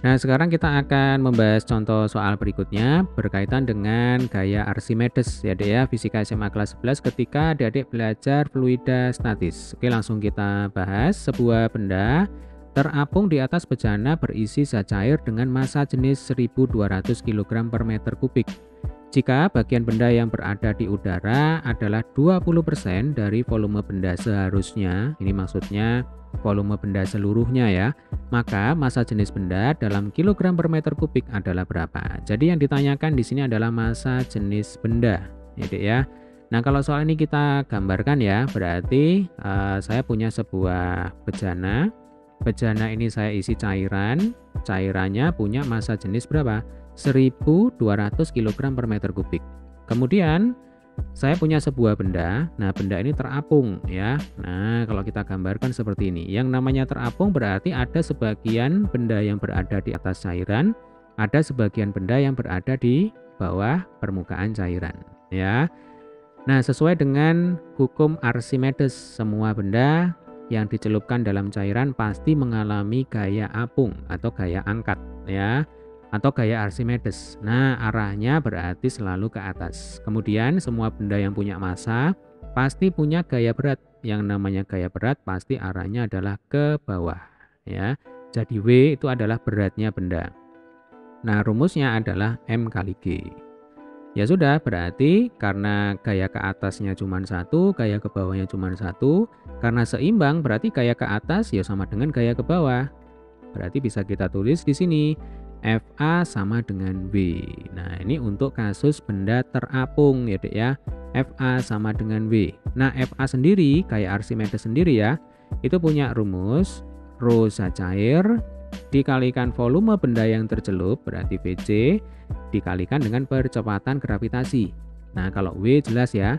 Nah, sekarang kita akan membahas contoh soal berikutnya berkaitan dengan gaya Archimedes ya, Dek ya, Fisika SMA kelas 11 ketika Adik-adik belajar fluida statis. Oke, langsung kita bahas. Sebuah benda terapung di atas bejana berisi zat cair dengan massa jenis 1200 kg per meter kubik. Jika bagian benda yang berada di udara adalah 20% dari volume benda seharusnya, ini maksudnya volume benda seluruhnya ya, maka massa jenis benda dalam kilogram per meter kubik adalah berapa? Jadi yang ditanyakan di sini adalah massa jenis benda, ya Dek ya. Nah, kalau soal ini kita gambarkan ya, berarti saya punya sebuah bejana. Bejana ini saya isi cairan, cairannya punya massa jenis berapa? 1200 kg per meter kubik. Kemudian saya punya sebuah benda. Nah, benda ini terapung ya. Nah, kalau kita gambarkan seperti ini. Yang namanya terapung berarti ada sebagian benda yang berada di atas cairan, ada sebagian benda yang berada di bawah permukaan cairan ya. Nah, sesuai dengan hukum Archimedes, semua benda yang dicelupkan dalam cairan pasti mengalami gaya apung atau gaya angkat ya, atau gaya Archimedes. Nah, arahnya berarti selalu ke atas. Kemudian semua benda yang punya massa pasti punya gaya berat. Yang namanya gaya berat pasti arahnya adalah ke bawah ya. Jadi W itu adalah beratnya benda. Nah, rumusnya adalah M kali G. Ya sudah, berarti karena gaya ke atasnya cuma satu, gaya ke bawahnya cuma satu, karena seimbang berarti gaya ke atas ya sama dengan gaya ke bawah. Berarti bisa kita tulis di sini FA sama dengan W. Nah, ini untuk kasus benda terapung ya Dek ya. FA sama dengan W. Nah, FA sendiri kayak Archimedes sendiri ya, itu punya rumus rho zat cair dikalikan volume benda yang tercelup berarti Vc dikalikan dengan percepatan gravitasi. Nah, kalau W jelas ya,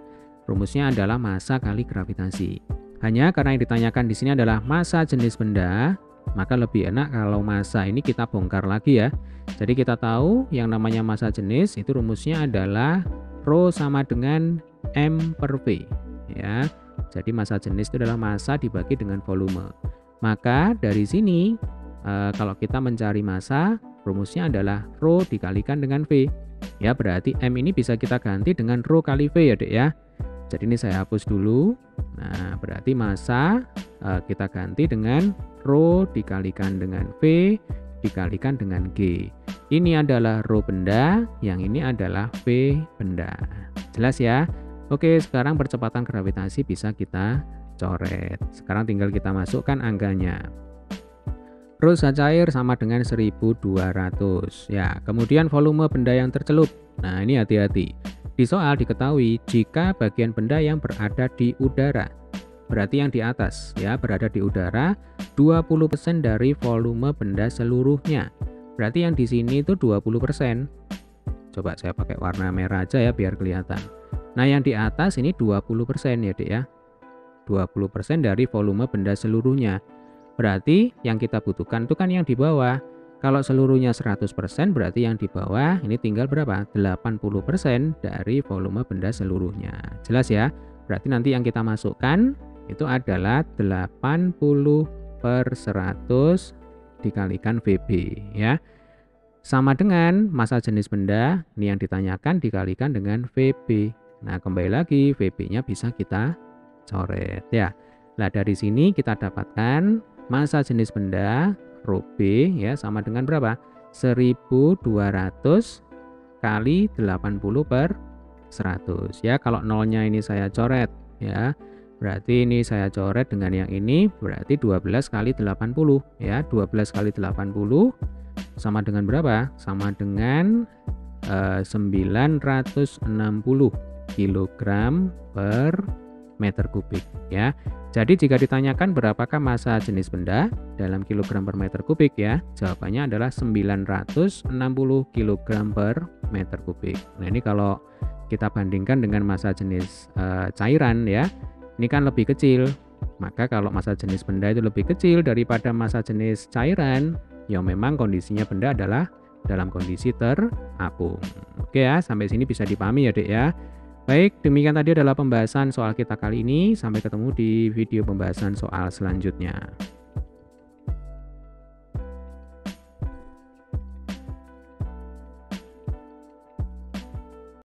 rumusnya adalah massa kali gravitasi. Hanya karena yang ditanyakan di sini adalah massa jenis benda, maka lebih enak kalau massa ini kita bongkar lagi ya. Jadi kita tahu yang namanya massa jenis itu rumusnya adalah rho sama dengan M per V ya. Jadi massa jenis itu adalah massa dibagi dengan volume. Maka dari sini kalau kita mencari massa, rumusnya adalah rho dikalikan dengan V. Ya, berarti M ini bisa kita ganti dengan rho kali V ya Dek ya. Jadi ini saya hapus dulu. Nah, berarti massa kita ganti dengan rho dikalikan dengan V dikalikan dengan G. Ini adalah rho benda, yang ini adalah V benda. Jelas ya? Oke, sekarang percepatan gravitasi bisa kita coret. Sekarang tinggal kita masukkan angganya. Rho zat cair sama dengan 1200 ya. Kemudian volume benda yang tercelup. Nah, ini hati-hati. Di soal diketahui jika bagian benda yang berada di udara, berarti yang di atas ya, berada di udara 20% dari volume benda seluruhnya. Berarti yang di sini itu 20%. Coba saya pakai warna merah aja ya biar kelihatan. Nah, yang di atas ini 20% ya Dek ya. 20% dari volume benda seluruhnya. Berarti yang kita butuhkan itu kan yang di bawah. Kalau seluruhnya 100% berarti yang di bawah ini tinggal berapa? 80% dari volume benda seluruhnya. Jelas ya? Berarti nanti yang kita masukkan itu adalah 80/100 dikalikan VB ya. Sama dengan massa jenis benda, ini yang ditanyakan dikalikan dengan VB. Nah, kembali lagi VB-nya bisa kita coret ya. Nah, dari sini kita dapatkan massa jenis benda rho B ya sama dengan berapa? 1200 kali 80/100 ya. Kalau nolnya ini saya coret ya. Berarti ini saya coret dengan yang ini berarti 12 kali 80 ya. 12 kali 80 sama dengan berapa? Sama dengan 960 kg per meter kubik ya. Jadi jika ditanyakan berapakah massa jenis benda dalam kilogram per meter kubik ya, jawabannya adalah 960 kg per meter kubik. Nah, ini kalau kita bandingkan dengan massa jenis cairan ya, ini kan lebih kecil. Maka kalau massa jenis benda itu lebih kecil daripada massa jenis cairan, ya memang kondisinya benda adalah dalam kondisi terapung. Oke ya, sampai sini bisa dipahami ya Dek ya. Baik, demikian tadi adalah pembahasan soal kita kali ini. Sampai ketemu di video pembahasan soal selanjutnya.